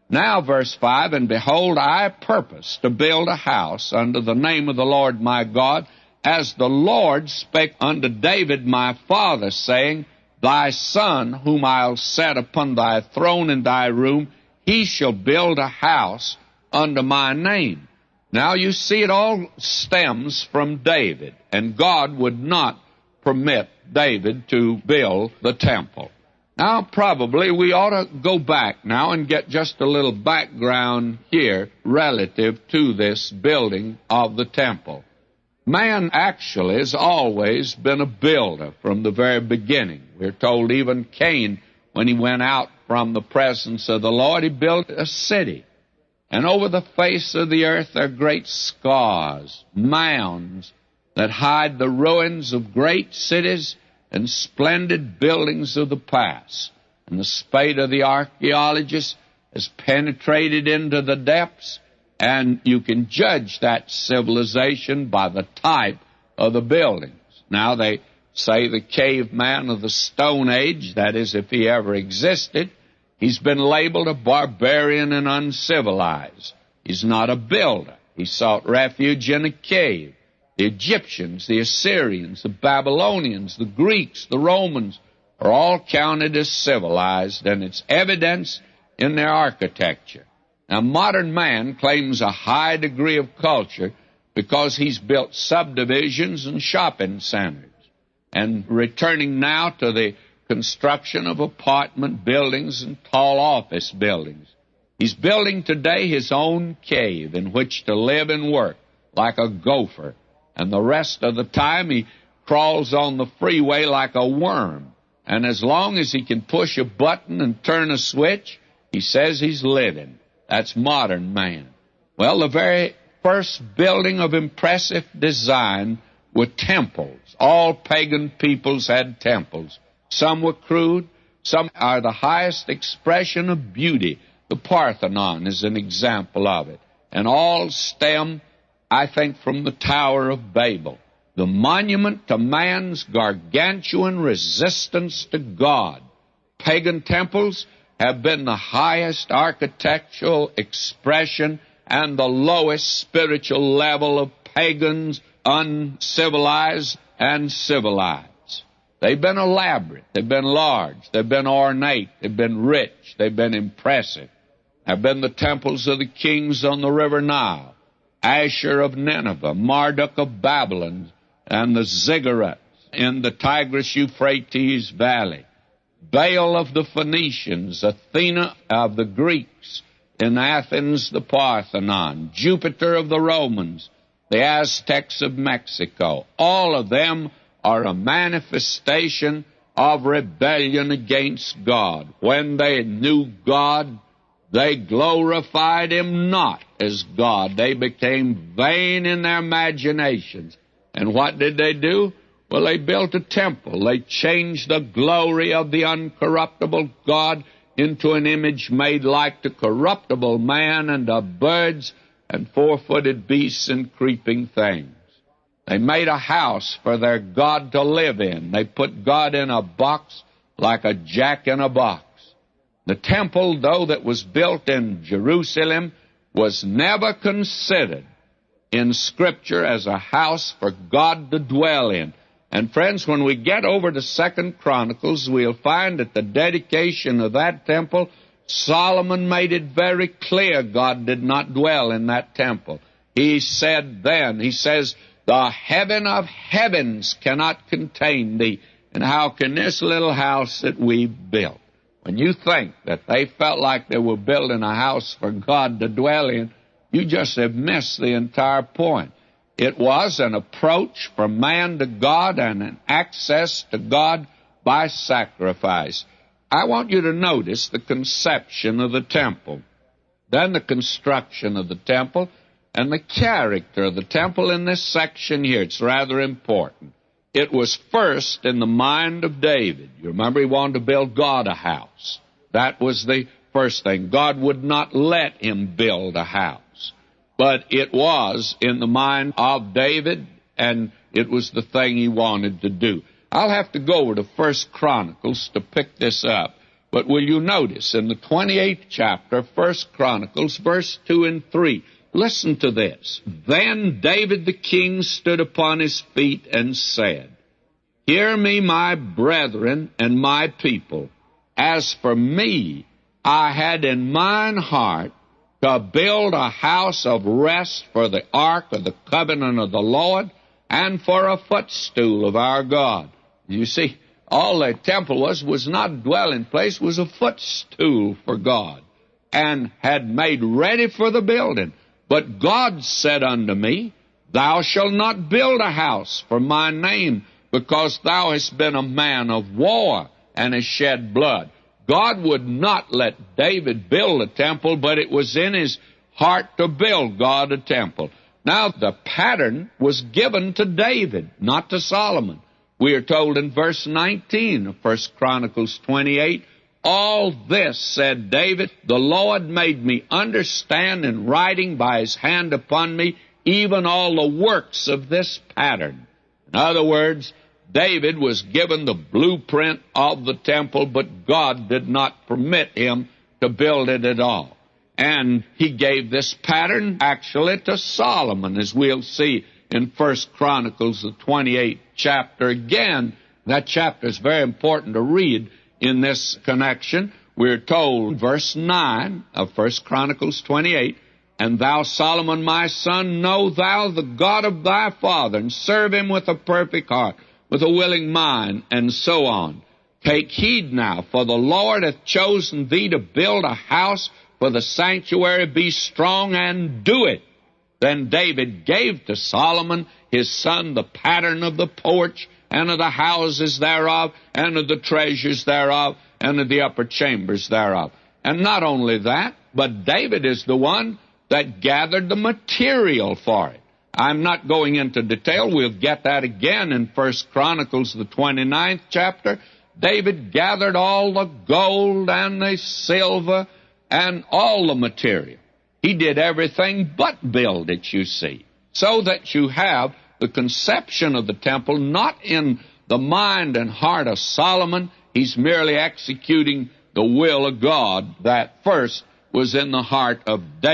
Now, verse 5, And behold, I purpose to build a house unto the name of the Lord my God, as the Lord spake unto David my father, saying, Thy son, whom I'll set upon thy throne in thy room, he shall build a house unto my name. Now you see, it all stems from David, and God would not permit David to build the temple. Now, probably we ought to go back now and get just a little background here relative to this building of the temple. Man actually has always been a builder from the very beginning. We're told even Cain, when he went out from the presence of the Lord, he built a city. And over the face of the earth there are great scars, mounds that hide the ruins of great cities and splendid buildings of the past. And the spade of the archaeologist has penetrated into the depths, and you can judge that civilization by the type of the buildings. Now, they say the caveman of the Stone Age, that is, if he ever existed, he's been labeled a barbarian and uncivilized. He's not a builder. He sought refuge in a cave. The Egyptians, the Assyrians, the Babylonians, the Greeks, the Romans are all counted as civilized, and it's evidenced in their architecture. Now, modern man claims a high degree of culture because he's built subdivisions and shopping centers, and returning now to the construction of apartment buildings and tall office buildings. He's building today his own cave in which to live and work like a gopher, and the rest of the time he crawls on the freeway like a worm. And as long as he can push a button and turn a switch, he says he's living. That's modern man. Well, the very first building of impressive design were temples. All pagan peoples had temples. Some were crude, some are the highest expression of beauty. The Parthenon is an example of it. And all stem, I think, from the Tower of Babel, the monument to man's gargantuan resistance to God. Pagan temples have been the highest architectural expression and the lowest spiritual level of pagans, uncivilized and civilized. They've been elaborate, they've been large, they've been ornate, they've been rich, they've been impressive. Have been the temples of the kings on the river Nile, Ashur of Nineveh, Marduk of Babylon, and the ziggurats in the Tigris-Euphrates Valley, Baal of the Phoenicians, Athena of the Greeks, in Athens the Parthenon, Jupiter of the Romans, the Aztecs of Mexico. All of them are a manifestation of rebellion against God. When they knew God, they glorified Him not as God. They became vain in their imaginations. And what did they do? Well, they built a temple. They changed the glory of the uncorruptible God into an image made like the corruptible man and of birds and four-footed beasts and creeping things. They made a house for their God to live in. They put God in a box like a jack in a box. The temple, though, that was built in Jerusalem was never considered in Scripture as a house for God to dwell in. And friends, when we get over to 2 Chronicles, we'll find that the dedication of that temple, Solomon made it very clear God did not dwell in that temple. He said then, he says, the heaven of heavens cannot contain thee. And how can this little house that we built? When you think that they felt like they were building a house for God to dwell in, you just have missed the entire point. It was an approach from man to God and an access to God by sacrifice. I want you to notice the conception of the temple, then the construction of the temple, and the character of the temple in this section here. It's rather important. It was first in the mind of David. You remember he wanted to build God a house. That was the first thing. God would not let him build a house. But it was in the mind of David, and it was the thing he wanted to do. I'll have to go over to 1 Chronicles to pick this up. But will you notice in the 28th chapter, 1 Chronicles, verse 2 and 3, listen to this. Then David the king stood upon his feet and said, Hear me, my brethren and my people. As for me, I had in mine heart to build a house of rest for the ark of the covenant of the Lord and for a footstool of our God. You see, all the temple was not a dwelling place, was a footstool for God, and had made ready for the building. But God said unto me, Thou shalt not build a house for my name, because thou hast been a man of war and hast shed blood. God would not let David build a temple, but it was in his heart to build God a temple. Now, the pattern was given to David, not to Solomon. We are told in verse 19 of 1 Chronicles 28, All this, said David, the Lord made me understand in writing by his hand upon me, even all the works of this pattern. In other words, David was given the blueprint of the temple, but God did not permit him to build it at all. And he gave this pattern actually to Solomon, as we'll see in 1 Chronicles, the 28th chapter. Again, that chapter is very important to read in this connection. We're told, verse 9 of 1 Chronicles 28, And thou, Solomon, my son, know thou the God of thy father, and serve him with a perfect heart, with a willing mind, and so on. Take heed now, for the Lord hath chosen thee to build a house for the sanctuary. Be strong and do it. Then David gave to Solomon his son the pattern of the porch, and of the houses thereof, and of the treasures thereof, and of the upper chambers thereof. And not only that, but David is the one that gathered the material for it. I'm not going into detail. We'll get that again in 1 Chronicles, the 29th chapter. David gathered all the gold and the silver and all the material. He did everything but build it, you see, so that you have the conception of the temple not in the mind and heart of Solomon. He's merely executing the will of God that first was in the heart of David.